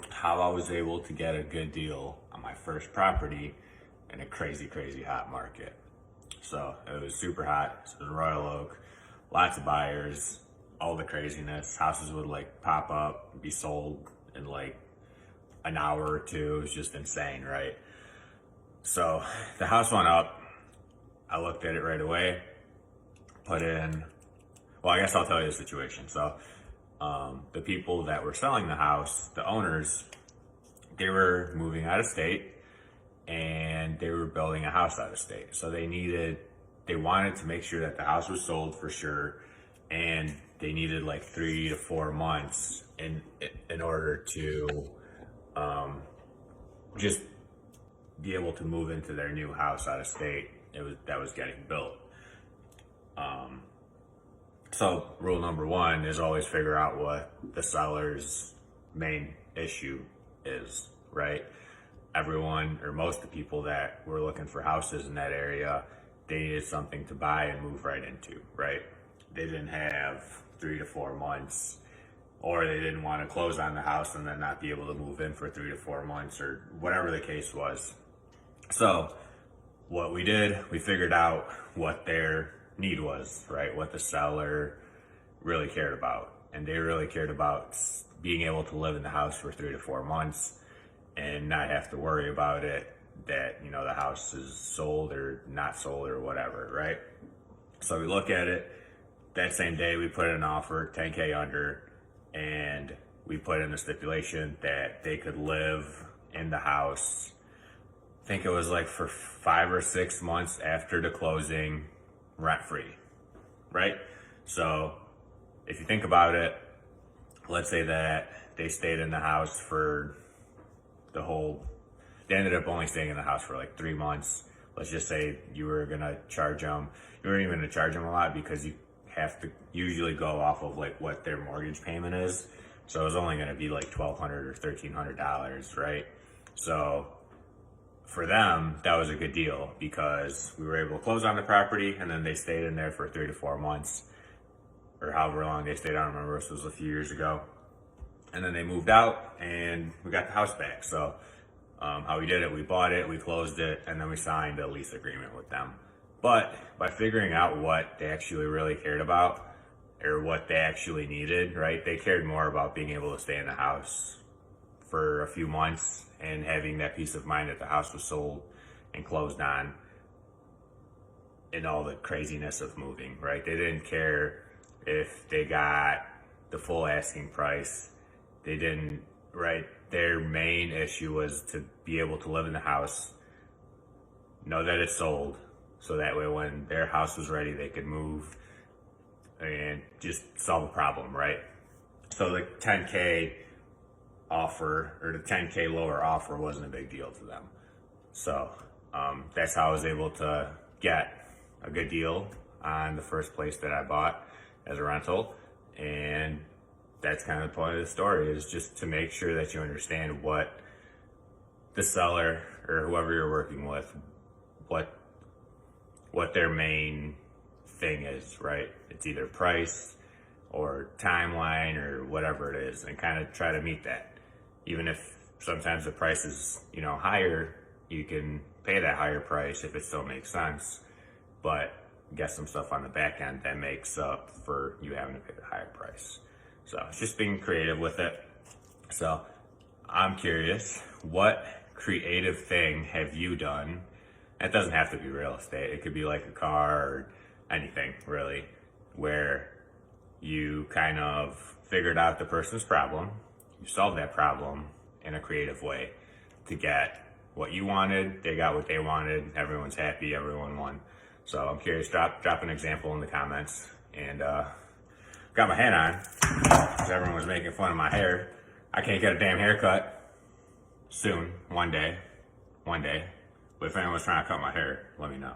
how I was able to get a good deal on my first property in a crazy, crazy hot market. So it was super hot. It was Royal Oak, lots of buyers, all the craziness. Houses would like pop up, be sold in like an hour or two. It was just insane, right? So the house went up. I looked at it right away, put in, well, I guess I'll tell you the situation. So the people that were selling the house, the owners, they were moving out of state and they were building a house out of state. So they wanted to make sure that the house was sold for sure. And they needed like 3 to 4 months in order to just be able to move into their new house out of state. That was getting built. So rule number one is always figure out what the seller's main issue is, right? Everyone or most of the people that were looking for houses in that area, they needed something to buy and move right into, right? They didn't have 3 to 4 months, or they didn't want to close on the house and then not be able to move in for 3 to 4 months, or whatever the case was. So what we did, we figured out what their need was, right? What the seller really cared about. And they really cared about being able to live in the house for 3 to 4 months and not have to worry about it, that, you know, the house is sold or not sold or whatever, right? So we look at it. That same day we put in an offer, 10K under, and we put in the stipulation that they could live in the house. I think it was like for 5 or 6 months after the closing, rent-free, right? So if you think about it, let's say that they stayed in the house for they ended up only staying in the house for like 3 months. Let's just say you weren't even gonna charge them a lot, because you have to usually go off of like what their mortgage payment is. So it was only gonna be like $1,200 or $1,300, right? So for them, that was a good deal because we were able to close on the property, and then they stayed in there for 3 to 4 months, or however long they stayed. I don't remember, this was a few years ago. And then they moved out and we got the house back. So how we did it, we bought it, we closed it, and then we signed a lease agreement with them. But by figuring out what they actually really cared about, or what they actually needed, right? They cared more about being able to stay in the house for a few months and having that peace of mind that the house was sold and closed on, and all the craziness of moving, right? They didn't care if they got the full asking price. They didn't, right? Their main issue was to be able to live in the house, know that it's sold, so that way when their house was ready, they could move and just solve a problem, right? So the 10K offer, or the 10K lower offer, wasn't a big deal to them. So that's how I was able to get a good deal on the first place that I bought as a rental. And that's kind of the point of the story, is just to make sure that you understand what the seller or whoever you're working with, what their main thing is, right? It's either price or timeline or whatever it is, and kind of try to meet that. Even if sometimes the price is, you know, higher, you can pay that higher price if it still makes sense, but get some stuff on the back end that makes up for you having to pay the higher price. So it's just being creative with it. So I'm curious, what creative thing have you done? It doesn't have to be real estate. It could be like a car or anything really, where you kind of figured out the person's problem, you solved that problem in a creative way to get what you wanted, they got what they wanted, everyone's happy, everyone won. So I'm curious, drop an example in the comments. And got my hat on because everyone was making fun of my hair. I can't get a damn haircut soon, one day. But if anyone's trying to cut my hair, let me know.